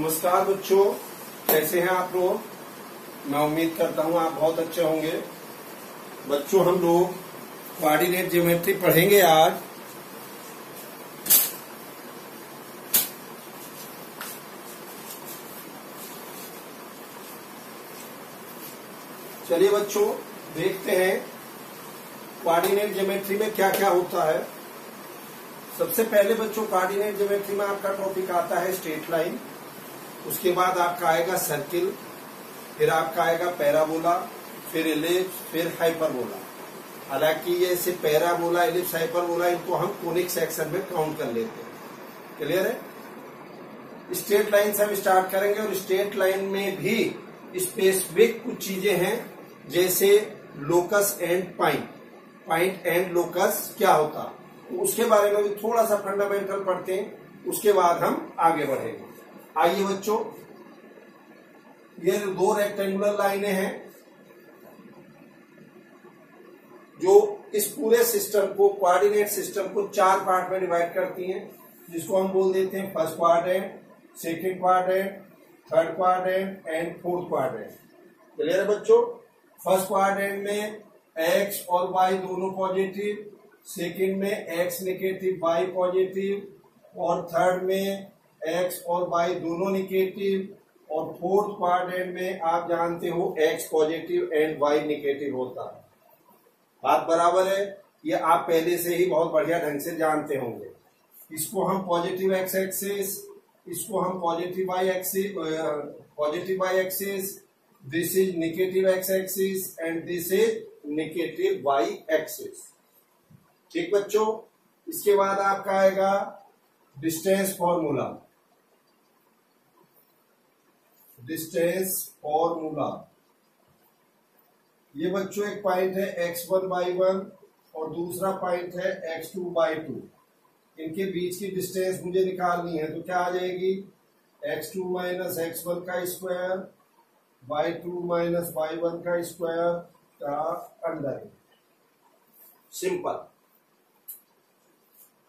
नमस्कार बच्चों, कैसे हैं आप लोग। मैं उम्मीद करता हूं आप बहुत अच्छे होंगे। बच्चों, हम लोग कोऑर्डिनेट ज्योमेट्री पढ़ेंगे आज। चलिए बच्चों, देखते हैं कोऑर्डिनेट ज्योमेट्री में क्या क्या होता है। सबसे पहले बच्चों, कोऑर्डिनेट ज्योमेट्री में आपका टॉपिक आता है स्ट्रेट लाइन, उसके बाद आपका आएगा सर्किल, फिर आपका आएगा पैराबोला, फिर एलिप्स, फिर हाइपरबोला। हालांकि ये से पैराबोला, एलिप्स, हाइपरबोला इनको हम कोनिक सेक्शन में काउंट कर लेते हैं। क्लियर है। स्ट्रेट लाइन से हम स्टार्ट करेंगे और स्ट्रेट लाइन में भी स्पेसिफिक कुछ चीजें हैं, जैसे locus and point. Point and locus क्या होता, तो उसके बारे में भी थोड़ा सा फंडामेंटल पढ़ते हैं, उसके बाद हम आगे बढ़ेंगे। आइए बच्चों, ये दो रेक्टेंगुलर लाइनें हैं जो इस पूरे सिस्टम को, कोऑर्डिनेट सिस्टम को चार पार्ट में डिवाइड करती हैं, जिसको हम बोल देते हैं first quadrant, second quadrant, third quadrant and fourth quadrant. Clear है बच्चों। फर्स्ट क्वाड्रेंट में एक्स और वाई दोनों पॉजिटिव, सेकंड में एक्स नेगेटिव वाई पॉजिटिव, और थर्ड में एक्स और वाई दोनों नेगेटिव, और फोर्थ क्वाड्रेंट में आप जानते हो X positive and Y negative होता है। बात बराबर है, ये आप पहले से ही बहुत बढ़िया ढंग से जानते होंगे। इसको हम पॉजिटिव एक्स एक्सिस, इसको हम positive Y axis, this is negative X axis and this is negative Y axis. ठीक बच्चों। इसके बाद आपका आएगा डिस्टेंस फॉर्मूला। डिस्टेंस फॉर्मूला, ये बच्चों एक पॉइंट है x1/1 और दूसरा पॉइंट है x2/2। इनके बीच की डिस्टेंस मुझे निकालनी है, तो क्या आ जाएगी, x2 माइनस x1 का स्क्वायर, y2 माइनस y1 का स्क्वायर का अंडर। सिंपल।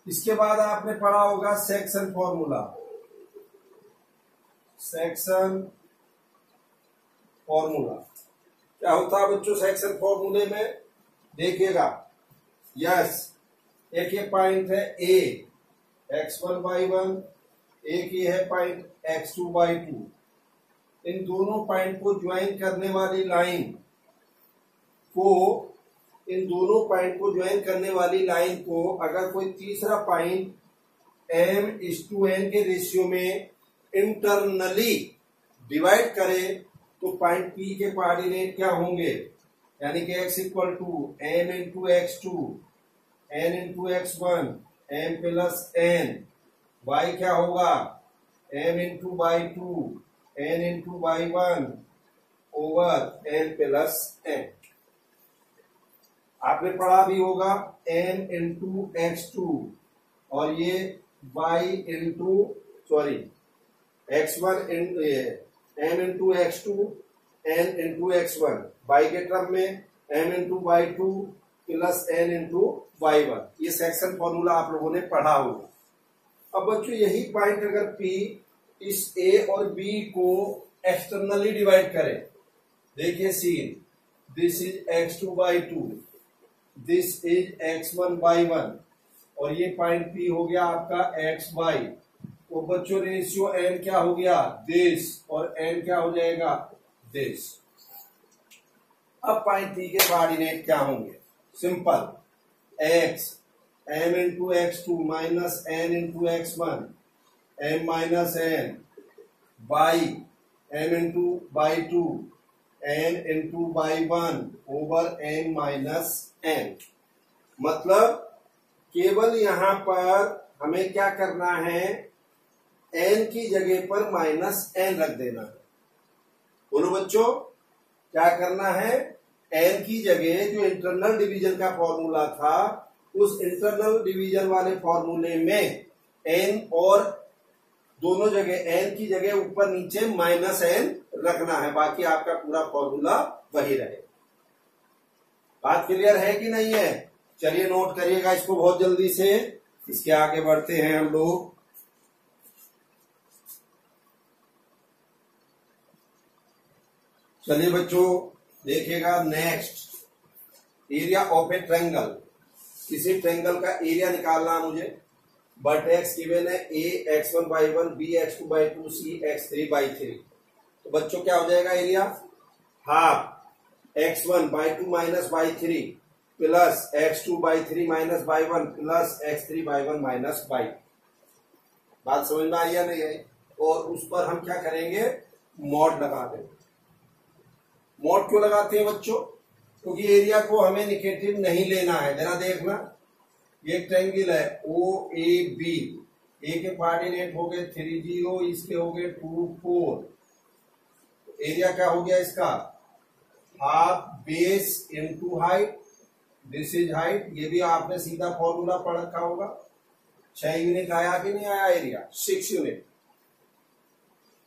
इसके बाद आपने पढ़ा होगा सेक्शन फॉर्मूला। सेक्शन फॉर्मूला क्या होता है बच्चों सेक्शन फॉर्मूले में, देखिएगा। यस, एक ये पॉइंट है ए x1/1, एक ये है पॉइंट x2/2। इन दोनों पॉइंट को ज्वाइन करने वाली लाइन को, अगर कोई तीसरा पॉइंट m:n के रेशियो में इंटरनली डिवाइड करे, तो पॉइंट P के कोऑर्डिनेट क्या होंगे, यानी कि x equal to m into x2, n into x1, m plus n, y क्या होगा m into y2, n into y1 over n plus n। आपने पढ़ा भी होगा n इंटू x2 और ये y into x1 m into x2, n into x1, y के term में m into y2 plus n into y1। ये section formula आप लोगों ने पढ़ा होगा। अब बच्चों, यही पॉइंट अगर P इस A और B को एक्सटर्नली डिवाइड करे, देखिए scene, this is x2/2, this is x1/1, और ये पॉइंट P हो गया आपका xy। तो बच्चों रेशियो n क्या हो गया, दिस, और n क्या हो जाएगा, दिस। अब पॉइंट P के कोऑर्डिनेट क्या होंगे, simple, x m into x2 minus n into x1, m minus n, y m into y2, n into y1 over n minus n। मतलब केवल यहां पर हमें क्या करना है, n की जगह पर माइनस n रख देना है। बोलो बच्चों, क्या करना है, n की जगह जो इंटरनल डिवीजन का फॉर्मूला था, उस इंटरनल डिवीजन वाले फॉर्मूले में n और दोनों जगह n की जगह ऊपर नीचे माइनस n रखना है, बाकी आपका पूरा फॉर्मूला वही रहे। बात क्लियर है कि नहीं है। चलिए नोट करिएगा इसको बहुत जल्दी से, इसके आगे बढ़ते हैं हम लोग। चलिए बच्चों देखिएगा next, area of A triangle. किसी ट्रायंगल का एरिया निकालना है मुझे। वर्टेक्स गिवन है a x1/1 b x2/2 c x3/3। तो बच्चों क्या हो जाएगा area, half x1/2 minus by 3 plus x2/3 minus by 1 plus x3/1 minus by. बात समझ में आई या नहीं आई? और उस पर हम क्या करेंगे, मॉड लगा देंगे। मॉड क्यों लगाते हैं बच्चों? क्योंकि एरिया को हमें निगेटिव नहीं लेना है। जरा देखना, ये ट्रायंगल है ओ ए बी, ए के कोऑर्डिनेट हो गए 3 0, इसके हो गए 2 4। एरिया क्या हो गया इसका, half base into height, this is height. ये भी आपने सीधा फॉर्मूला पढ़ रखा होगा। 6 यूनिट आया कि नहीं आया एरिया, 6 यूनिट।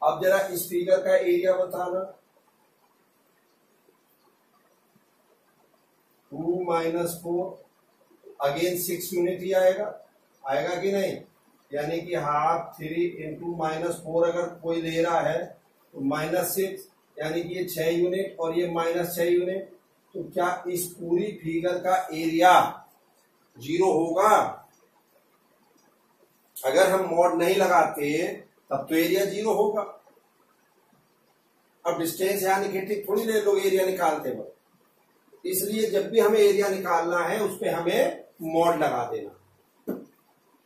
अब जरा इस फिगर का एरिया बताना, 2 माइनस 4 अगेन 6 यूनिट ही आएगा, आएगा कि नहीं? यानी कि हाफ 3 इंटू माइनस 4 अगर कोई ले रहा है तो -6, यानी कि ये 6 यूनिट और ये -6 यूनिट। तो क्या इस पूरी फिगर का एरिया 0 होगा? अगर हम मॉड नहीं लगाते तब तो एरिया 0 होगा। अब डिस्टेंस या निगेटिव थोड़ी ले लोग एरिया निकालते वक्त, इसलिए जब भी हमें एरिया निकालना है उस पर हमें मॉड लगा देना।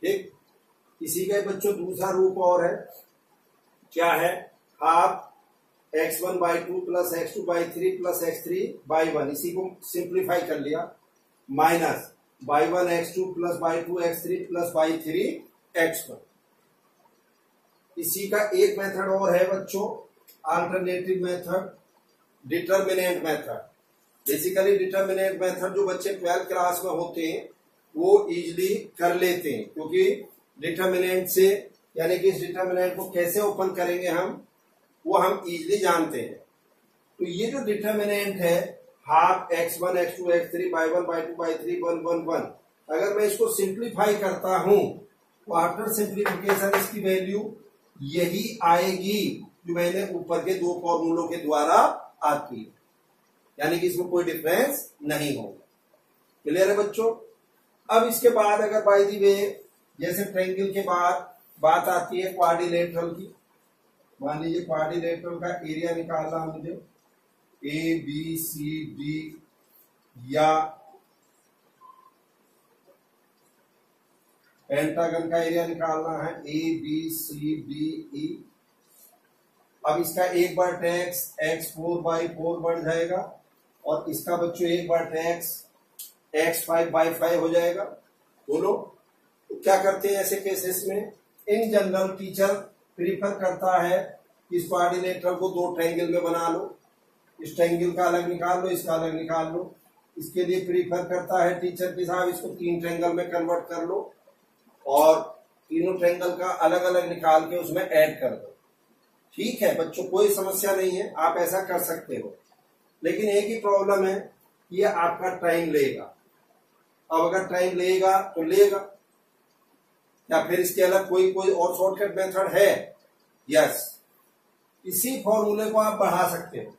ठीक, इसी का बच्चों दूसरा रूप और है, क्या है, half x1/2 plus x2/3 plus x3/1, इसी को सिंप्लीफाई कर लिया, minus y1 x2 plus y2 x3 plus y3 x1। इसी का एक मेथड और है बच्चों, alternative method, determinant method. Basically determinant method जो बच्चे 12th क्लास में होते हैं वो इजीली कर लेते हैं, क्योंकि डिटर्मिनेंट से, यानी कि इस डिटर्मिनेंट को कैसे ओपन करेंगे हम, वो हम इजीली जानते हैं। तो ये जो डिटर्मिनेंट है half x1 x2 x3 y1 y2 y3 1 1 1, अगर मैं इसको सिंप्लीफाई करता हूं तो आफ्टर सिंप्लीफिकेशन इसकी वैल्यू यही आएगी जो मैंने ऊपर के दो फॉर्मूलों के द्वारा आती है, यानी कि इसमें कोई डिफरेंस नहीं होगा। क्लियर है बच्चों? अब इसके बाद अगर बाय द वे, जैसे ट्रायंगल के बाद बात आती है क्वाड्रिलेटरल की। मान लीजिए क्वाड्रिलेटरल का एरिया निकालना मुझे, ए बी सी डी, या पेंटागन का एरिया निकालना है A B C D E. अब इसका एक बार टैक्स x4/4 बढ़ जाएगा और इसका बच्चों एक बार टैक्स x5/5 हो जाएगा। बोलो, तो क्या करते हैं ऐसे केसेस में? इन जनरल टीचर प्रीफर करता है कि इस क्वाड्रिलेटरल को दो ट्रायंगल में बना लो, इस ट्रायंगल का अलग निकाल लो, इसका अलग निकाल लो। इसके लिए प्रीफर करता है टीचर के साहब इसको 3 ट्रायंगल में कन्वर्ट कर लो और तीनों ट्रायंगल का अलग अलग निकाल के उसमें ऐड कर दो। ठीक है बच्चों, कोई समस्या नहीं है, आप ऐसा कर सकते हो। लेकिन एक ही प्रॉब्लम है, ये आपका टाइम लेगा। अब अगर टाइम लेगा तो लेगा, या फिर इसके अलग कोई और शॉर्टकट मेथड है? यस, इसी फॉर्मूले को आप बढ़ा सकते हो।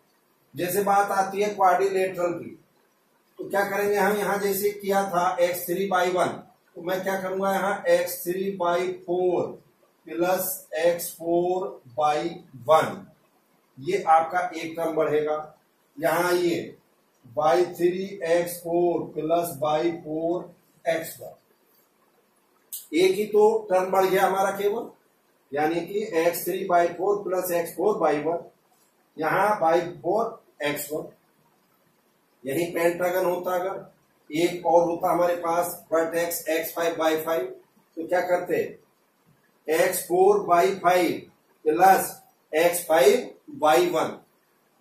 जैसे बात आती है क्वाड्रिलेटरल की, तो क्या करेंगे हम, यहां जैसे किया था x3/1, तो मैं क्या करूंगा यहाँ x3/4 प्लस x4/1, ये आपका एक टर्म बढ़ेगा। यहां ये y3x4 प्लस y4x1, एक ही तो टर्म बढ़ गया हमारा केवल, यानी कि x3/4 प्लस x4/1, यहां y4x1। यही पेंटागन होता, अगर एक और होता हमारे पास वर्टेक्स x5/5, तो क्या करते, x4/5 plus x5/1,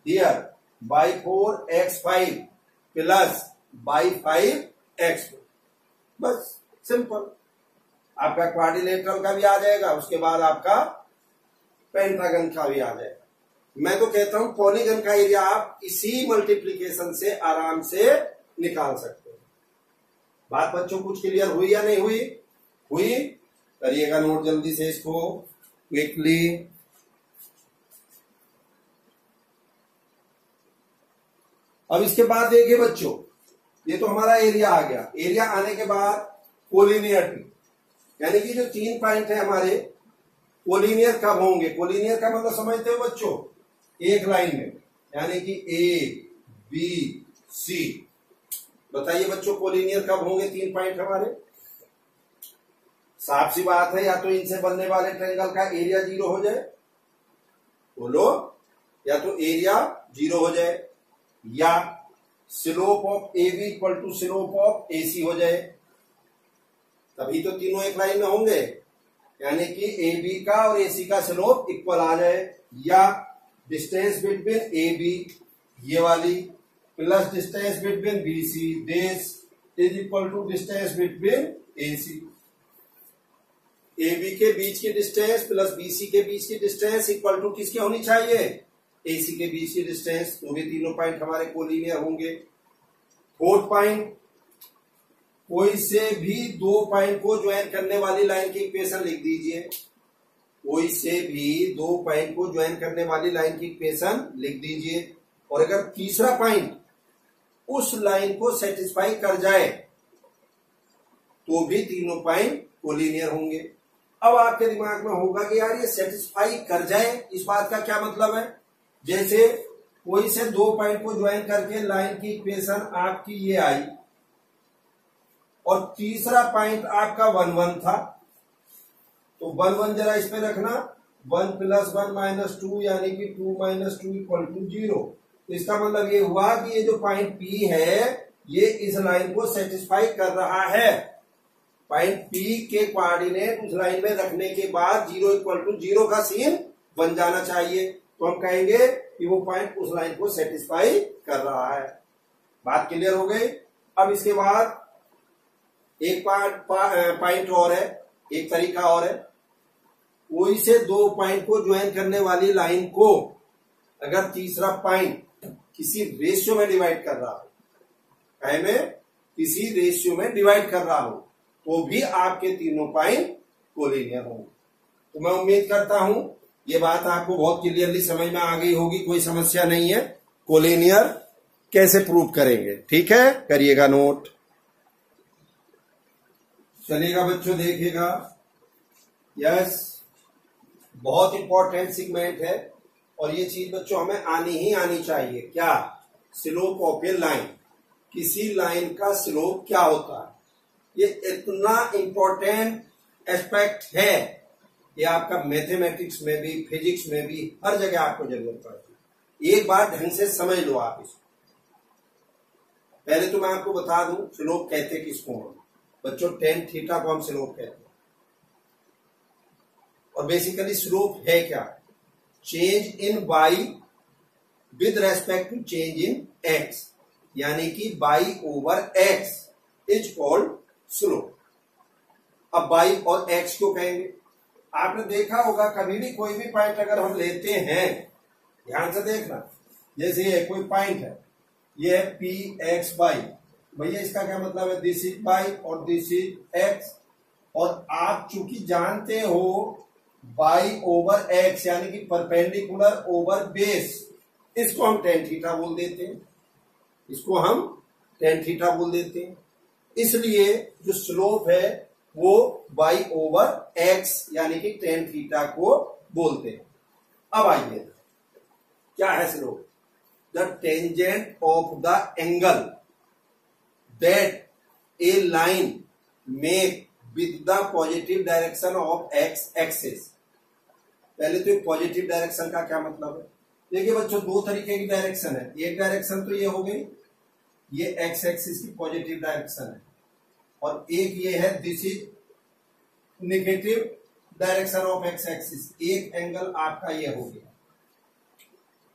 here y4x5 plus y5x1। बस सिंपल, आपका क्वाड्रिलेटरल का भी आ जाएगा, उसके बाद आपका पेंटागन का भी आ जाएगा। मैं तो कहता हूं पॉलीगन का एरिया आप इसी मल्टीप्लीकेशन से आराम से निकाल सकते हो। बात बच्चों कुछ क्लियर हुई या नहीं हुई? हुई? करिएगा नोट जल्दी से इसको क्विकली। अब इसके बाद देखिए बच्चों, ये तो हमारा एरिया आ गया। एरिया आने के बाद कोलिनियरिटी, यानी कि जो 3 पॉइंट है हमारे, कोलिनियर कब होंगे? कोलिनियर का मतलब समझते हो बच्चों? एक लाइन में, यानी कि ए बी सी। बताइए बच्चों, कोलिनियर कब होंगे 3 पॉइंट हमारे? साफ सी बात है, या तो इनसे बनने वाले ट्रायंगल का एरिया 0 हो जाए, बोलो, या तो एरिया 0 हो जाए, या slope of A B equal to slope of A C हो जाए, तभी तो तीनों एक लाइन में होंगे। यानी कि ए बी का और ए सी का स्लोप इक्वल आ जाए, या डिस्टेंस बिटवीन ए बी ये वाली plus distance between B C, this is equal to distance between A C. A B के बीच की डिस्टेंस प्लस बी सी के बीच की डिस्टेंस इक्वल टू किसकी होनी चाहिए? ए सी के बीच की डिस्टेंस। तो भी तीनों पॉइंट हमारे कोलिनियर होंगे। 4th पॉइंट, कोई से भी 2 पॉइंट को ज्वाइन करने वाली लाइन की इक्वेशन लिख दीजिए। कोई से भी 2 पॉइंट को ज्वाइन करने वाली लाइन की इक्वेशन लिख दीजिए, और अगर तीसरा पॉइंट उस लाइन को सेटिस्फाई कर जाए तो भी तीनों पॉइंट कोलिनियर होंगे। अब आपके दिमाग में होगा कि यार ये सेटिस्फाई कर जाए, इस बात का क्या मतलब है? जैसे कोई से 2 पॉइंट को ज्वाइन करके लाइन की इक्वेशन आपकी ये आई, और तीसरा पॉइंट आपका 1 1 था, तो 1 1 जरा इस पे रखना, 1 + 1 - 2 यानी कि 2 - 2 = 0। तो इसका मतलब ये हुआ कि ये जो पॉइंट पी है ये इस लाइन को सेटिस्फाई कर रहा है। पॉइंट पी के कोऑर्डिनेट उस लाइन में रखने के बाद 0 = 0 का सीन बन जाना चाहिए, तो हम कहेंगे कि वो पॉइंट उस लाइन को सेटिस्फाई कर रहा है। बात क्लियर हो गई? अब इसके बाद एक पॉइंट और है, एक तरीका और है। कोई से 2 पॉइंट को ज्वाइन करने वाली लाइन को अगर तीसरा पॉइंट किसी रेशियो में डिवाइड कर रहा हो, किसी रेशियो में डिवाइड कर रहा हो, तो भी आपके तीनों पॉइंट कोलिनियर होंगे। तो मैं उम्मीद करता हूं ये बात आपको बहुत क्लियरली समझ में आ गई होगी, कोई समस्या नहीं है। कोलिनियर कैसे प्रूव करेंगे, ठीक है? करिएगा नोट। चलिएगा बच्चों, देखिएगा, यस, बहुत इंपॉर्टेंट सेगमेंट है, और ये चीज बच्चों हमें आनी ही आनी चाहिए। क्या? Slope of A line. किसी लाइन का स्लोप क्या होता है, ये इतना इंपॉर्टेंट एस्पेक्ट है, ये आपका मैथमेटिक्स में भी, फिजिक्स में भी, हर जगह आपको जरूरत पड़ती है। एक बार ढंग से समझ लो आप इसको। पहले तो मैं आपको बता दूं स्लोप कहते किसको हम बच्चों, tan थीटा को हम स्लोप कहते हैं। और बेसिकली स्लोप है क्या? Change in y with respect to change in x, यानी कि y/x इज कॉल्ड स्लोप। अब y और x क्यों कहेंगे? आपने देखा होगा कभी भी कोई भी पॉइंट अगर हम लेते हैं, ध्यान से देखना, जैसे ये कोई पॉइंट है, ये है px/y, भैया इसका क्या मतलब है? दिस इज y और दिस इज x, और आप चूंकि जानते हो y/x यानी कि परपेंडिकुलर ओवर बेस, इसको हम tan थीटा बोल देते हैं, इसको हम tan थीटा बोल देते हैं। इसलिए जो स्लोप है वो y/x यानी कि tan थीटा को बोलते हैं। अब आइए, क्या है slope? The tangent of the angle that A line make with the positive direction of x axis. पहले तो पॉजिटिव डायरेक्शन का क्या मतलब है? देखिए बच्चों, 2 तरीके की डायरेक्शन है। एक डायरेक्शन तो ये हो गई, ये x एक्सिस की पॉजिटिव डायरेक्शन है, और एक ये है this is negative direction of x axis. एक एंगल आपका ये हो गया।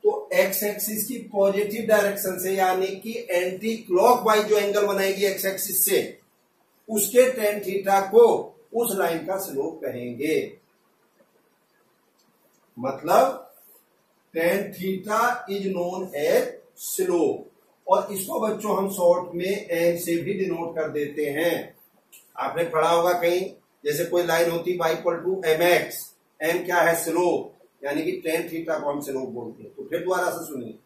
तो x एक्सिस की पॉजिटिव डायरेक्शन से, यानी कि एंटी क्लॉकवाइज जो एंगल बनाएगी x एक्सिस से, उसके tan थीटा को उस लाइन का स्लोप कहेंगे। मतलब tan theta is known as slope, और इसको बच्चों हम शॉर्ट में n से भी डिनोट कर देते हैं। आपने पढ़ा होगा कहीं, जैसे कोई लाइन होती y = mx, m क्या है? स्लोप, यानी कि tan थीटा को हम स्लोप बोलते हैं। तो फिर दोबारा से सुनिए,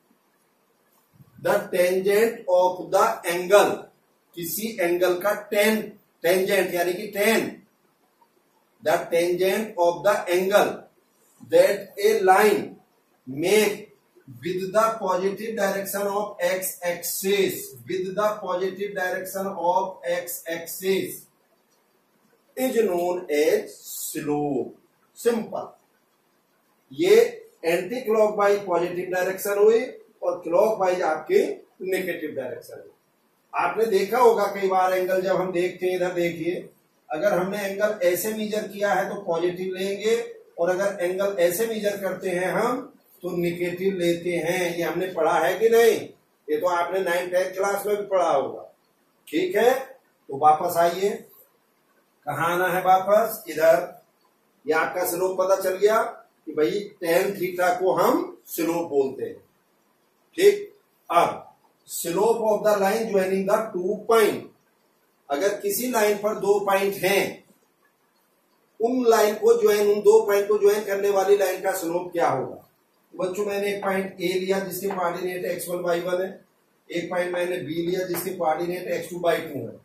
the tangent of the angle, किसी एंगल का टेंजेंट यानी कि ten, the tangent of the angle that A line make with the positive direction of x axis, with the positive direction of x axis is known as slope. Simple, ये anti clockwise positive direction हुई और clockwise आपकी negative direction हुई। आपने देखा होगा कई बार angle जब हम देखते हैं, इधर देखिए, अगर हमने एंगल ऐसे मेजर किया है तो पॉजिटिव लेंगे, और अगर एंगल ऐसे मेजर करते हैं हम तो निगेटिव लेते हैं। ये हमने पढ़ा है कि नहीं? ये तो आपने 9th-10th क्लास में भी पढ़ा होगा। ठीक है, तो वापस आइए, कहाँ आना है वापस? इधर। ये आपका स्लोप पता चल गया कि भाई tan थीटा को हम स्लोप बोलते हैं। ठीक, अब slope of the line joining the 2 point, अगर किसी लाइन पर 2 पॉइंट हैं, उन लाइन को ज्वाइन, उन 2 पॉइंट को ज्वाइन करने वाली लाइन का स्लोप क्या होगा? बच्चों, मैंने एक पॉइंट ए लिया जिसके कोऑर्डिनेट x1 y1 है, एक पॉइंट मैंने बी लिया जिसके कोऑर्डिनेट x2 y2 है।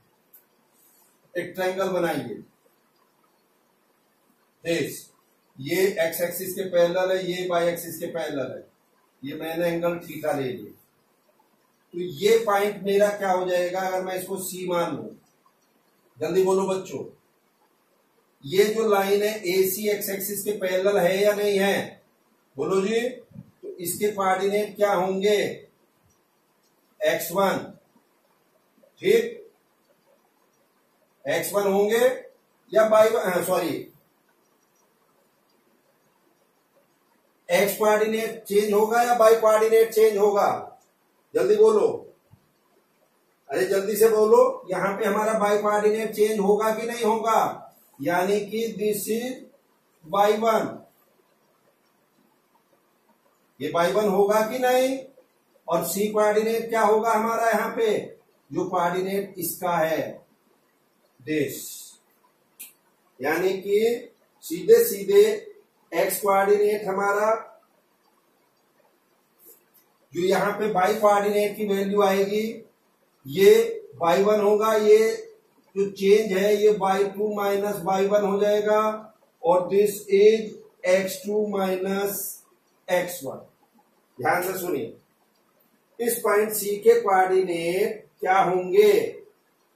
एक ट्रायंगल बनाइए, ये x एक्सिस के पैरेलल है, ये y एक्सिस के पैरेलल है, ये मैंने एंगल थीटा ले लिया। तो ये पॉइंट मेरा क्या हो जाएगा अगर मैं इसको C मान लूं? जल्दी बोलो बच्चों, ये जो लाइन है AC x एक्सिस के पैरेलल है या नहीं है? बोलो जी। तो इसके कोऑर्डिनेट क्या होंगे? x1, ठीक, x1 होंगे या y1, sorry, x coordinate change होगा या y कोऑर्डिनेट चेंज होगा? जल्दी बोलो, अरे जल्दी से बोलो। यहां पे हमारा y कोऑर्डिनेट चेंज होगा कि नहीं होगा? यानी कि दिस इज y1, ये y1 होगा कि नहीं? और C कोऑर्डिनेट क्या होगा हमारा यहाँ पे? जो कोऑर्डिनेट इसका है दिस, यानी कि सीधे सीधे x कोऑर्डिनेट हमारा, जो यहाँ पे y कोऑर्डिनेट की वैल्यू आएगी, ये y1 होगा, ये जो चेंज है ये y2 माइनस y1 हो जाएगा, और this is x2 minus x1। ध्यान से सुनिए, इस पॉइंट C के कोऑर्डिनेट क्या होंगे?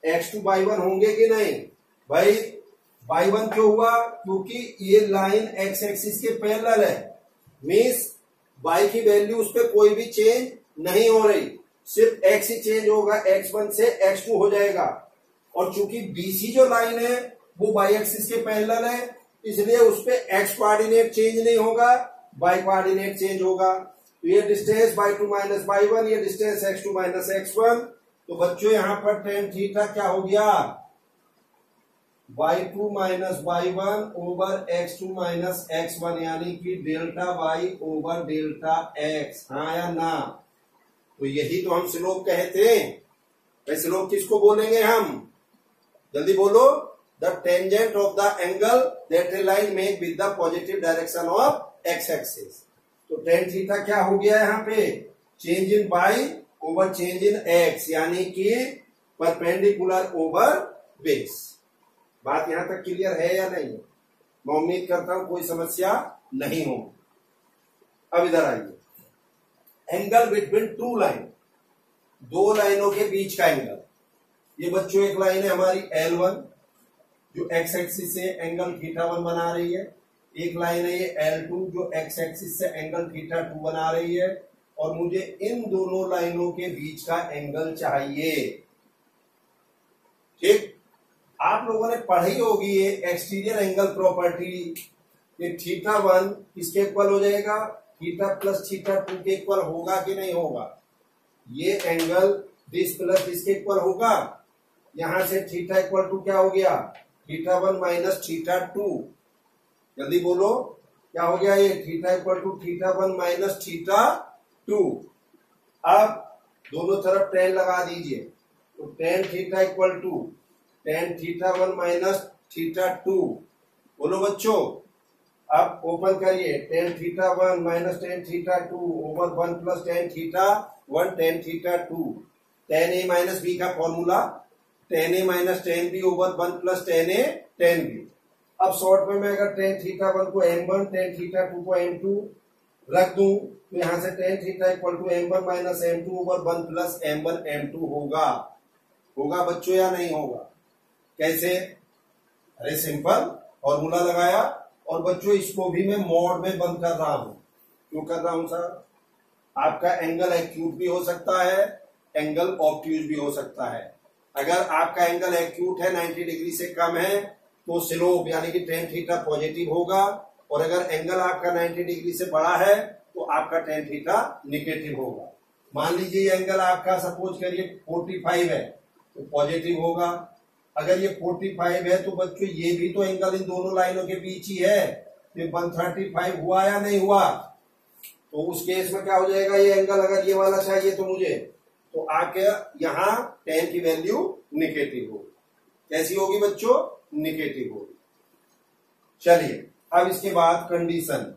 x2 y1 होंगे कि नहीं? भाई y1 क्यों हुआ? क्योंकि ये लाइन x एक्सिस के पैरेलल है, मींस y की वैल्यू उस पर कोई भी चेंज नहीं हो रही, सिर्फ x ही चेंज होगा, x1 से x2 हो जाएगा। और चूंकि BC जो लाइन है वो y एक्सिस के पैरेलल है, इसलिए उस पर x कोऑर्डिनेट चेंज नहीं होगा, y कोऑर्डिनेट चेंज होगा। तो ये डिस्टेंस y2 माइनस y1, ये डिस्टेंस x2 माइनस x1। तो बच्चों यहां पर tan थीटा क्या हो गया? y2 minus y1 over x2 minus x1, यानी कि delta y over delta x। हाँ या ना? तो यही तो हम स्लोप कहते हैं। स्लोप किसको बोलेंगे हम? जल्दी बोलो। The tangent of the angle that A line make with the positive direction of x axis. तो tan थीटा क्या हो गया यहाँ पे? Change in y over change in x, यानी कि परपेंडिकुलर ओवर बेस। बात यहां तक क्लियर है या नहीं? मैं उम्मीद करता हूं कोई समस्या नहीं हो। अब इधर आइए, एंगल बिटवीन टू लाइन, 2 लाइनों के बीच का एंगल। ये बच्चों एक लाइन है हमारी L1 जो x एक्सिस से एंगल θ1 बना रही है, एक लाइन है ये L2 जो x एक्सिस से एंगल θ2 बना रही है, और मुझे इन दोनों लाइनों के बीच का एंगल चाहिए। ठीक, आप लोगों ने पढ़ी होगी ये एक्सटीरियर एंगल प्रॉपर्टी। ये θ1 किसके इक्वल हो जाएगा? θ प्लस θ2 के इक्वल होगा कि नहीं होगा? ये एंगल दिस प्लस इसके इक्वल होगा। यहां से θ इक्वल टू क्या हो गया? θ1 माइनस θ2। जल्दी बोलो क्या हो गया? ये θ इक्वल टू θ1 माइनस θ2। अब दोनों तरफ tan लगा दीजिए, तो tan θ equal to tan θ1 minus θ2। बोलो बच्चों, अब ओपन करिए, tan θ1 minus tan θ2 over 1 plus tan θ2। 1 tan theta 2 tan a minus B का formula tan a minus tan b over 1 plus tan a tan b। अब short में मैं अगर tan theta 1 को m1 tan थीटा 2 को m2 रख दूं तो यहां से tan theta equal to m1 minus m2 over 1 plus m1 m2 होगा। होगा बच्चों या नहीं होगा? कैसे? अरे सिंपल फॉर्मूला लगाया और बच्चों इसको भी मैं मॉड में बंद कर रहा हूं। क्यों कर रहा हूं सर? आपका एंगल एक्यूट भी हो सकता है, एंगल ऑब्ट्यूज भी हो सकता है। अगर आपका एंगल एक्यूट है 90 डिग्री से कम है तो स्लोप यानी कि tan थीटा पॉजिटिव होगा, और अगर एंगल आपका 90 डिग्री से बड़ा है तो आपका tan थीटा निगेटिव होगा। मान लीजिए ये एंगल आपका सपोज करिए 45 है तो पॉजिटिव होगा। अगर ये 45 है तो बच्चों ये भी तो एंगल इन दोनों लाइनों के बीच ही है, तो 135 हुआ या नहीं हुआ? तो उस केस में क्या हो जाएगा, ये एंगल अगर ये वाला चाहिए तो मुझे, तो आके यहां tan की वैल्यू निगेटिव होगी। कैसी होगी बच्चों? निगेटिव होगी। चलिए अब इसके बाद कंडीशन।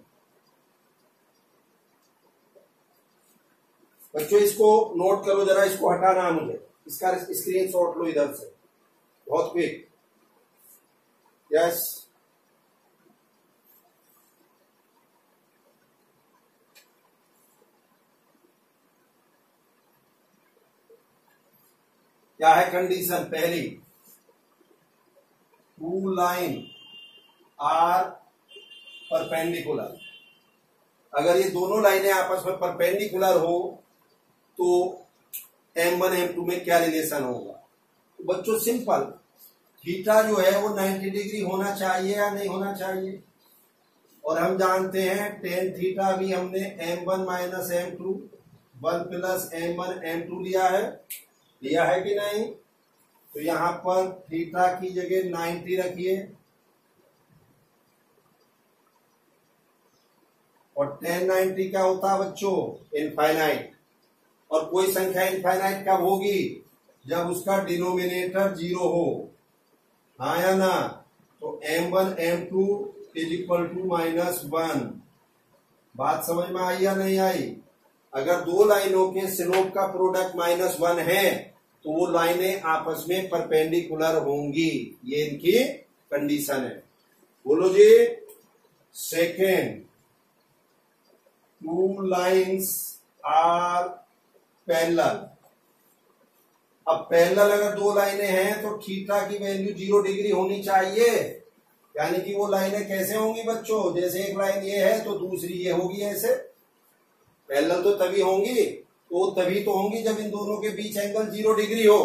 बच्चों इसको नोट करो जरा, इसको हटाना है मुझे, इसका स्क्रीनशॉट लो इधर से बहुत क्विक। यस क्या है कंडीशन? पहली, टू लाइन आर परपेंडिकुलर। अगर ये दोनों लाइनें आपस में परपेंडिकुलर हो तो m1 m2 में क्या रिलेशन होगा? तो बच्चों सिंपल, थीटा जो है वो 90 डिग्री होना चाहिए या नहीं होना चाहिए? और हम जानते हैं tan थीटा भी हमने m1 minus m2 1 plus m1 m2 लिया है कि नहीं? तो यहां पर थीटा की जगह 90 रखिए और tan 90 क्या होता है बच्चों? इनफाइनाइट। और कोई संख्या इनफाइनाइट कब होगी? जब उसका डिनोमिनेटर 0 हो, हाँ या ना? तो m1 m2 is equal to -1। बात समझ में आई या नहीं आई? अगर दो लाइनों के स्लोप का प्रोडक्ट -1 है तो वो लाइनें आपस में परपेंडिकुलर होंगी। ये इनकी कंडीशन है। बोलो जी। Second, two lines are parallel. अब पैरेलल अगर दो लाइनें हैं तो थीटा की वैल्यू 0 डिग्री होनी चाहिए। यानी कि वो लाइनें कैसे होंगी बच्चों? जैसे एक लाइन ये है तो दूसरी ये होगी, ऐसे पैरेलल तो तभी होंगी, तो तभी तो होंगी जब इन दोनों के बीच एंगल 0 डिग्री हो।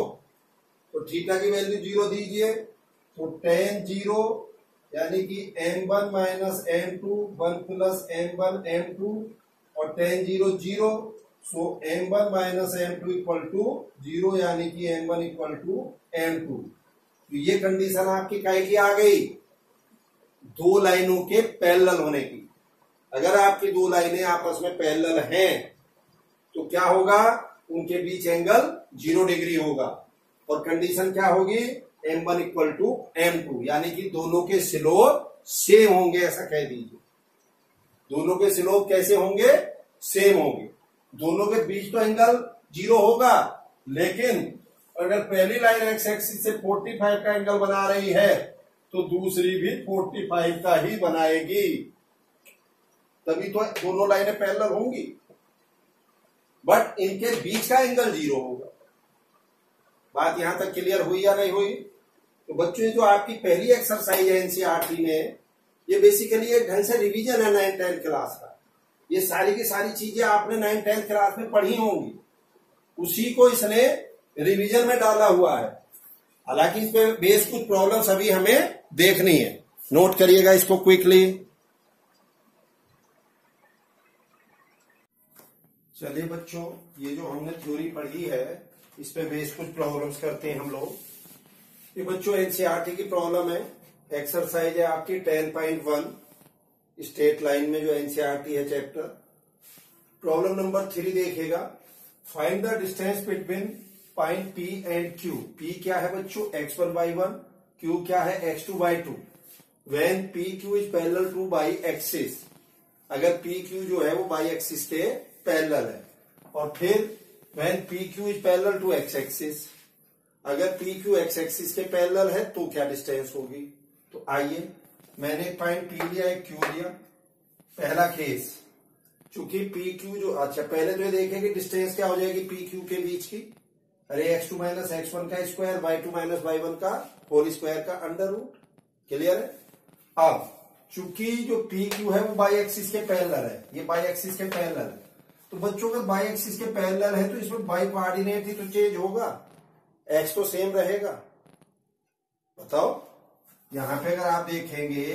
तो थीटा की वैल्यू 0 दीजिए, तो tan 0 यानी कि m1 minus m2 1 plus m1 m2 और tan 0 0, so m1 minus m2 equal to 0 यानी कि m1 इक्वल टू m2। तो ये कंडीशन आपकी काहे की आ गई? दो लाइनों के पैरेलल होने की। अगर आपकी दो लाइनें आपस में पैरेलल हैं तो क्या होगा? उनके बीच एंगल 0 डिग्री होगा। और कंडीशन क्या होगी? m1 इक्वल टू m2, यानी कि दोनों के स्लोप सेम होंगे, ऐसा कह दीजिए। दोनों के स्लोप कैसे होंगे? सेम होंगे। दोनों के बीच तो एंगल 0 होगा, लेकिन अगर पहली लाइन एक्स एक्सिस से 45 का एंगल बना रही है तो दूसरी भी 45 का ही बनाएगी, तभी तो दोनों लाइनें पैरेलल होंगी। बट इनके बीच का एंगल 0 होगा। बात यहां तक क्लियर हुई या नहीं हुई? तो बच्चों जो आपकी पहली एक्सरसाइज है एनसीईआरटी में, ये बेसिकली एक ढंग से रिवीजन है 9th-10th क्लास का। ये सारी की सारी चीजें आपने 9th-10th क्लास में पढ़ी होंगी, उसी को इसने रिवीजन में डाला हुआ है। हालांकि इस पे बेस कुछ प्रॉब्लम्स अभी हमें देखनी है, नोट करिएगा इसको क्विकली। चलिए बच्चों, ये जो हमने थ्योरी पढ़ी है इस पे बेस कुछ प्रॉब्लम्स करते हैं हम लोग। ये बच्चों एनसीईआरटी की प्रॉब्लम है, एक्सरसाइज है आपकी 10.1 स्ट्रेट लाइन में जो एनसीईआरटी है चैप्टर। प्रॉब्लम नंबर 3 देखिएगा। Find the distance between point P and Q। P क्या है बच्चों? x1/1, Q क्या है? x2/2। When PQ is parallel two by axis. अगर PQ जो है वो बाई एक्सिस के पैरेलल है। और फिर when P Q is parallel to x axis. अगर पी क्यू एक्स एक्सिस के पैरेलल है तो क्या डिस्टेंस होगी। तो आइए, मैंने एक पॉइंट पी लिया, एक क्यू लिया। पहला केस, चूंकि पी क्यू जो, अच्छा पहले तो ये देखें कि डिस्टेंस क्या हो जाएगी पी क्यू के बीच की। अरे x2 माइनस x1 का स्क्वायर, y2 माइनस y1 का होल स्क्वायर का अंडर रूट। क्लियर है। अब चूंकि जो पी क्यू है वो बाई एक्सिस के पैरेलल है, ये बाई एक्सिस के पैरेलल है, तो बच्चों अगर बाई एक्सिस के पैरेलल है तो इसमें बाई कोऑर्डिनेट ही तो चेंज होगा, एक्स तो सेम रहेगा। बताओ, यहां पे अगर आप देखेंगे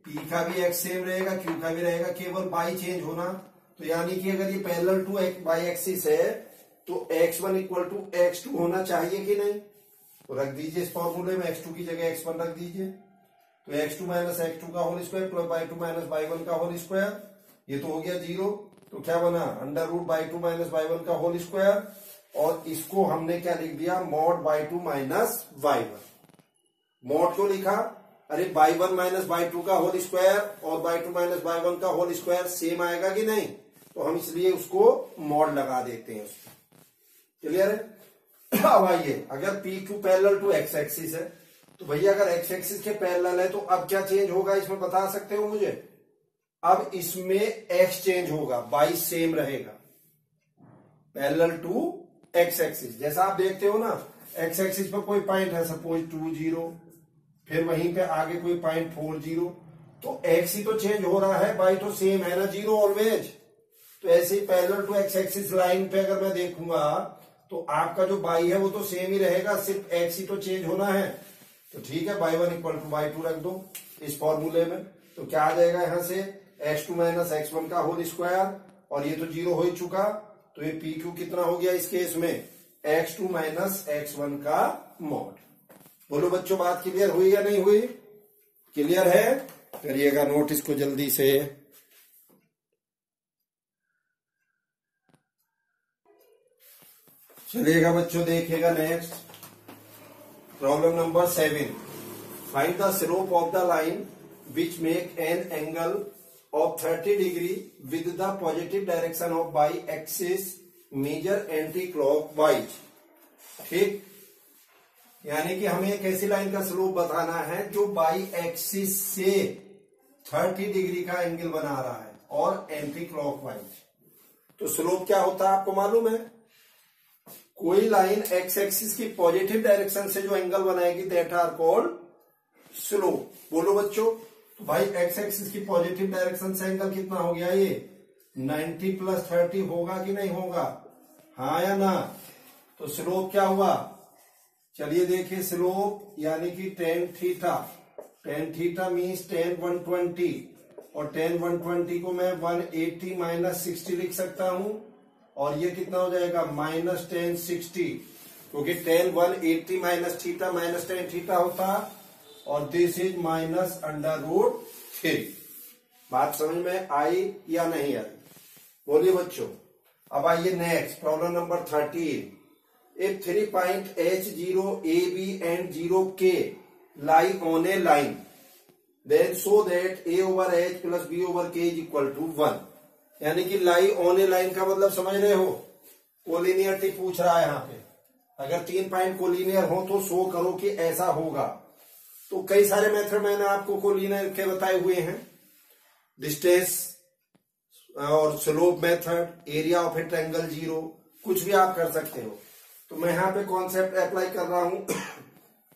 पी का भी एक्स सेम रहेगा, क्यू का भी रहेगा, केवल बाई चेंज होना। तो यानी कि अगर ये पैरेलल टू बाई एक्सिस है तो x1 इक्वल टू x2 होना चाहिए कि नहीं। तो रख दीजिए इस फॉर्मूले में x2 की जगह x1 रख दीजिए। तो x2 माइनस x2 का whole square plus y2 minus y1 का होल स्क्वायर, ये तो हो गया 0। तो क्या बना, under root y2 minus y1 का होल स्क्वायर, और इसको हमने क्या लिख दिया, mod y2 minus y1। Mod क्यों लिखा, अरे y1 माइनस y2 का होल स्क्वायर और y2 माइनस y1 का होल स्क्वायर सेम आएगा कि नहीं, तो हम इसलिए उसको मॉड लगा देते हैं उसको। क्लियर है। अब आइए, अगर P Q parallel to x axis है तो भैया अगर एक्स एक्सिस के पैरेलल है तो अब क्या चेंज होगा इसमें, बता सकते हो मुझे। अब इसमें एक्स चेंज होगा, बाई सेम रहेगा, पैरेलल टू एक्स एक्सिस। जैसा आप देखते हो ना, एक्स एक्सिस पर कोई पॉइंट है सपोज 2 0, फिर वहीं पे आगे कोई पॉइंट 4 0, तो एक्स ही तो चेंज हो रहा है, बाई तो सेम है ना, 0 ऑलवेज। तो ऐसे ही parallel to x axis line पे अगर मैं देखूंगा तो आपका जो बाई है वो तो सेम ही रहेगा, सिर्फ एक्स ही तो चेंज होना है। तो ठीक है, y1 इक्वल टू y2 रख दो इस फॉर्मूले में। तो क्या आ जाएगा यहां से, x2 माइनस x1 का होल स्क्वायर, और ये तो 0 हो ही चुका, तो ये पी क्यू कितना हो गया इस केस में, x2 माइनस x1 का मॉड। बोलो बच्चों, बात क्लियर हुई या नहीं हुई। क्लियर है, करिएगा नोट इसको जल्दी से। चलिएगा बच्चों, देखिएगा next problem number 7। Find the slope of the line which make an angle of 30 degree with the positive direction of Y axis, measure anticlockwise. ठीक, यानी कि हमें एक ऐसी लाइन का स्लोप बताना है जो बाई एक्सिस से 30 डिग्री का एंगल बना रहा है और एंटी क्लॉकवाइज। तो स्लोप क्या होता है आपको मालूम है, कोई लाइन एक्स एक्सिस की पॉजिटिव डायरेक्शन से जो एंगल बनाएगी दैट आर कॉल्ड स्लोप। बोलो बच्चों, तो भाई एक्स एक्सिस की पॉजिटिव डायरेक्शन से एंगल कितना हो गया, ये 90 प्लस 30 होगा कि नहीं होगा, हाँ या ना। तो स्लोप क्या हुआ, चलिए देखिए, स्लोप यानी कि tan theta, tan theta means tan 120, और tan 120 को मैं 180 माइनस 60 लिख सकता हूं, और ये कितना हो जाएगा माइनस tan 60, क्योंकि tan 180 minus theta minus tan theta होता, और this is minus under root 3। बात समझ में आई या नहीं आई, बोलिए बच्चों। अब आइए next problem number 13। If 3 point H0, AB and 0K lie on a line, then show that A over H plus B over K is equal to 1। यानी कि लाई ऑन ए लाइन का मतलब समझ रहे हो, कोलिनियरिटी पूछ रहा है यहाँ पे। अगर 3 पॉइंट कोलिनियर हो तो शो करो कि ऐसा होगा। तो कई सारे मेथड मैंने आपको कोलिनियर के बताए हुए हैं, डिस्टेंस और slope method, area of A triangle 0, कुछ भी आप कर सकते हो। तो मैं यहाँ पे कॉन्सेप्ट अप्लाई कर रहा हूं।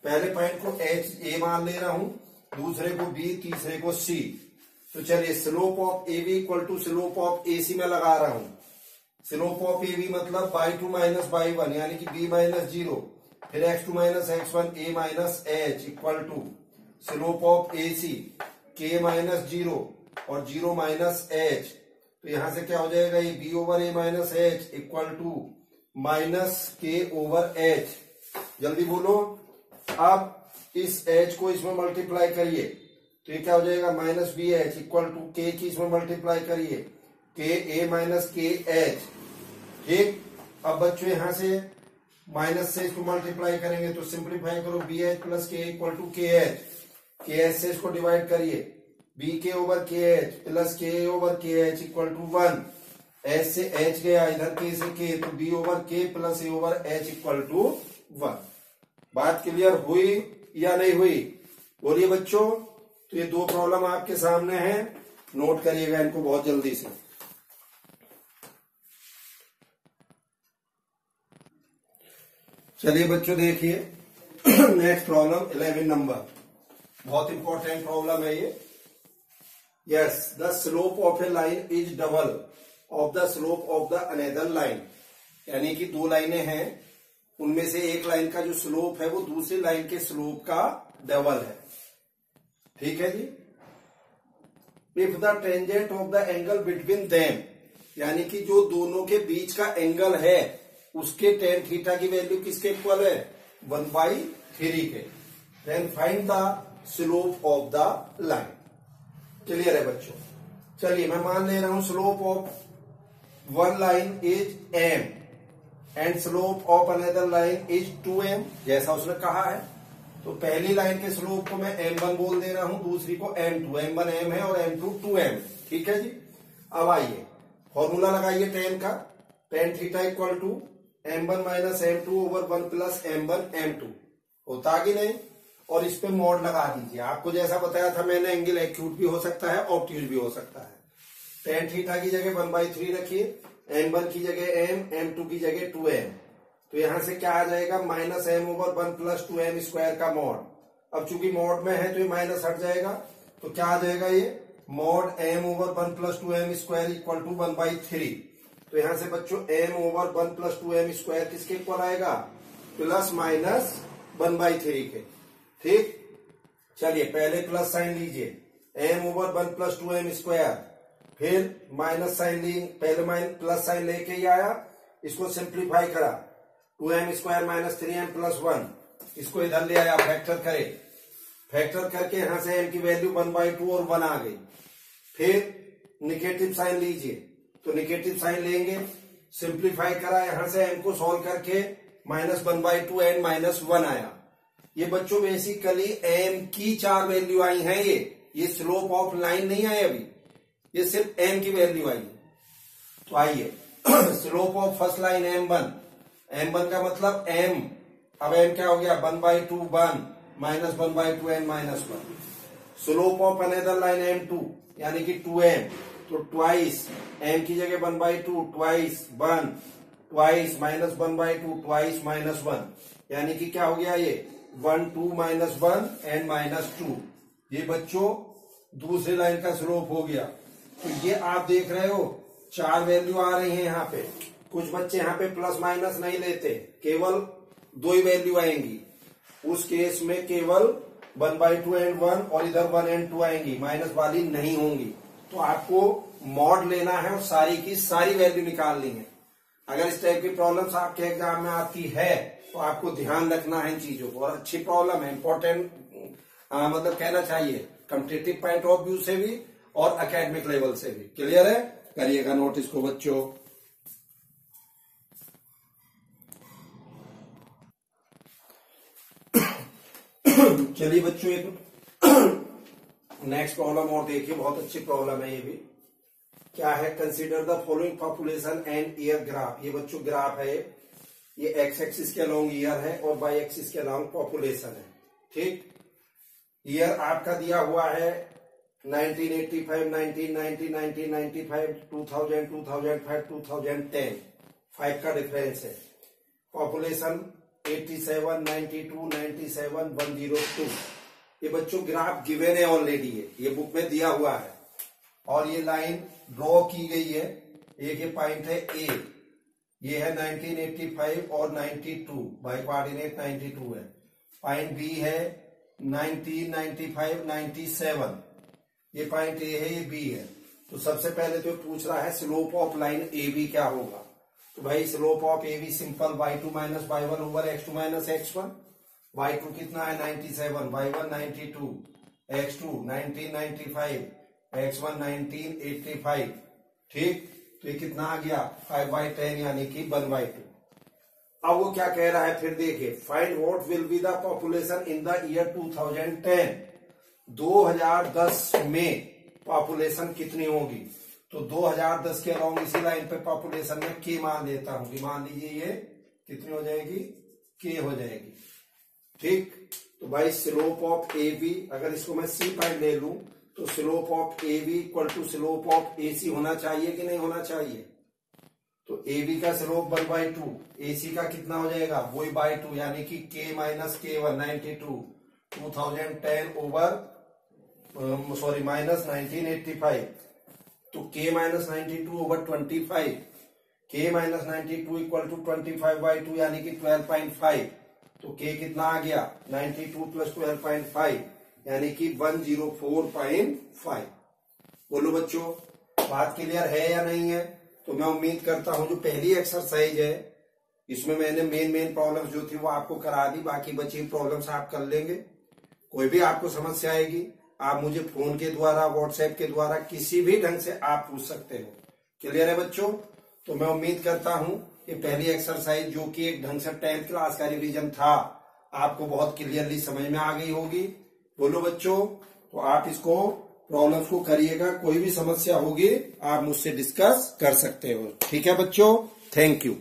पहले पॉइंट को एच ए मान ले रहा हूं, दूसरे को बी, तीसरे को सी। तो चलिए, slope of A B equal to slope of A C में लगा रहा हूं। स्लोप ऑफ ए बी मतलब y2 माइनस y1 यानी कि b माइनस 0, फिर x2 minus x1 a minus h equal to slope of A C k minus 0 और 0 minus h। तो यहां से क्या हो जाएगा, ये b over a minus h equal to minus K over h। जल्दी बोलो। अब इस h को इसमें मल्टीप्लाई करिए तो ये क्या हो जाएगा, minus B H equal to K की इसमें मल्टीप्लाई करिए, के ए माइनस के एच। ठीक, अब बच्चों यहां से माइनस से इसको मल्टीप्लाई करेंगे तो सिंप्लीफाई करो, B H plus K equal to K H. K H से इसको डिवाइड करिए, B K over K H plus K over K H equal to 1। H से एच गया, इधर के से के, तो B over K plus A over H equal to 1। बात clear हुई या नहीं हुई? बोलिए बच्चों। तो ये दो प्रॉब्लम आपके सामने हैं, नोट करिएगा इनको बहुत जल्दी से। चलिए बच्चों देखिए नेक्स्ट प्रॉब्लम 11 नंबर, बहुत इंपॉर्टेंट प्रॉब्लम है ये। Yes, the slope of A line is double of the slope of the another line. यानी कि दो लाइनें हैं, उनमें से एक लाइन का जो स्लोप है वो दूसरी लाइन के स्लोप का डबल है। ठीक है जी। If the tangent of the angle between them, यानी कि जो दोनों के बीच का एंगल है उसके टेन थीटा की वैल्यू किसके इक्वल है? 1/3 के। Then find the slope of the line. Clear है बच्चों? चलिए मैं मान ले रहा हूं slope of one line is m and slope of another line is 2m, जैसा उसने कहा है। तो पहली लाइन के स्लोप को मैं m1 बोल दे रहा हूं, दूसरी को m2। m1 m है और m2 2m। ठीक है जी। अब आइए फॉर्मूला लगाइए tan का। tan theta equal to m1 minus m2 over 1 plus m1 m2 होता कि नहीं? और इस पे मॉड लगा दीजिए। आपको जैसा बताया था मैंने, एंगल एक्यूट भी हो सकता है, ऑब्ट्यूज भी हो सकता है। tan थीटा की जगह 1/3 रखिए, m1 की जगह m, m2 की जगह 2m। तो यहां से क्या आ जाएगा? Minus m over 1 plus 2m square का मॉड। अब चूंकि मॉड में है तो ये माइनस हट जाएगा, तो क्या आ जाएगा? ये mod m over 1 plus 2m square equal to 1/3। तो यहां से बच्चों m over 1 plus 2m square किसके इक्वल आएगा? प्लस माइनस 1/3 के। ठीक, चलिए पहले प्लस साइन लीजिए, m over 1 plus 2m square, फिर माइनस साइन ली, पहले प्लस साइन लेके ही आया, इसको सिंप्लीफाई करा, 2m square minus 3m plus 1, इसको इधर ले आया, फैक्टर करे, फैक्टर करके यहां से m की वैल्यू 1/2 और 1 आ गई। फिर निगेटिव साइन लीजिए, तो निगेटिव साइन लेंगे, सिंप्लीफाई करा, यहां से m को सॉल्व करके माइनस 1/2 एंड माइनस 1 आया। ये बच्चों बेसिकली m की 4 वैल्यू आई हैं। ये स्लोप ऑफ लाइन नहीं आए अभी, ये सिर्फ m की वैल्यू आई है। तो आइए slope of first line m1 का मतलब m, अब m क्या हो गया? 1/2 1 minus 1/2 and minus 1। Slope of another line m2 यानी कि 2m, तो ट्वाइस m की जगह 1/2 twice 1 twice minus 1/2 twice minus 1, यानी कि क्या हो गया? ये 1 2 माइनस 1 एंड माइनस 2। ये बच्चों दूसरी लाइन का स्लोप हो गया। तो ये आप देख रहे हो 4 वैल्यू आ रही हैं यहाँ पे। कुछ बच्चे यहाँ पे प्लस माइनस नहीं लेते, केवल 2 ही वैल्यू आएंगी। उस केस में केवल 1/2 एंड 1 और इधर 1 एंड 2 आएंगी, माइनस वाली नहीं होंगी। तो आपको मॉड लेना है और सारी की सारी वैल्यू निकालनी है। अगर इस टाइप की प्रॉब्लम्स आपके एग्जाम में आती है तो आपको ध्यान रखना है इन चीजों को। और अच्छी प्रॉब्लम है, इंपॉर्टेंट मतलब कहना चाहिए, कॉम्पिटिटिव पॉइंट ऑफ व्यू से भी और एकेडमिक लेवल से भी। क्लियर है? करिएगा नोट इसको बच्चों। चलिए बच्चों एक नेक्स्ट प्रॉब्लम और देखिए, बहुत अच्छी प्रॉब्लम है ये भी। क्या है? Consider the following population and year graph. ये बच्चों ग्राफ है, ये एक्स एक्सिस के अलोंग ईयर है और वाई एक्सिस के अलोंग पॉपुलेशन है। ठीक, ईयर आपका दिया हुआ है 1985, 1990, 1995, 2000, 2005, 2010, 5 का डिफरेंस है। पॉपुलेशन 87, 92, 97, 102। ये बच्चों ग्राफ गिवन है ऑलरेडी, ये बुक में दिया हुआ है और ये लाइन ड्रॉ की गई है। एक ये पॉइंट है ए, ये है 1985 और 92, बाई कोऑर्डिनेट 92 है। पॉइंट बी है 1995, 97, ये पॉइंट ए है, ये बी है। तो सबसे पहले तो पूछ रहा है slope of line A B क्या होगा। तो भाई slope of A B simple y2 minus y1 over x2 minus x1। y2 कितना है? 97, y1 92, x2 1995, x1 1985। ठीक, तो ये कितना आ गया? 5/10 यानी कि 1/2। अब वो क्या कह रहा है फिर देखिए, find what will be the population in the year 2010। 2010 में पॉपुलेशन कितनी होगी? तो 2010 के अराउंड इसी लाइन पे पॉपुलेशन में के मान लेता हूं। मान लीजिए ये कितनी हो जाएगी, के हो जाएगी। ठीक, तो भाई स्लोप ऑफ ए बी, अगर इसको मैं सी पॉइंट ले लूं तो slope of A B equal to slope of A C होना चाहिए कि नहीं होना चाहिए। तो ए बी का स्लोप 1/2, ए सी का कितना हो जाएगा, वही बाय 2, यानी कि के माइनस के 192 2010 ओवर सॉरी माइनस 1985। तो k minus 92 over 25, k minus 92 equal to 25/2 यानी कि 12.5। तो k कितना आ गया, 92 प्लस 12.5 यानी कि 104.5। बोलो बच्चों, बात क्लियर है या नहीं है। तो मैं उम्मीद करता हूं जो पहली एक्सरसाइज है इसमें मैंने मेन प्रॉब्लम्स जो थी वो आपको करा दी, बाकी बची प्रॉब्लम्स आप कर लेंगे। कोई भी आपको समस्या आएगी आप मुझे फोन के द्वारा, व्हाट्सएप के द्वारा, किसी भी ढंग से आप पूछ सकते हो। क्लियर है बच्चों। तो मैं उम्मीद करता हूं कि पहली एक्सरसाइज जो कि एक ढंग से 10th क्लास का रिवीजन था आपको बहुत क्लियरली समझ में आ गई होगी। बोलो बच्चों, तो आप इसको प्रॉब्लम्स को करिएगा, कोई भी समस्या होगी आप मुझसे डिस्कस कर सकते हो। ठीक है बच्चों, थैंक यू।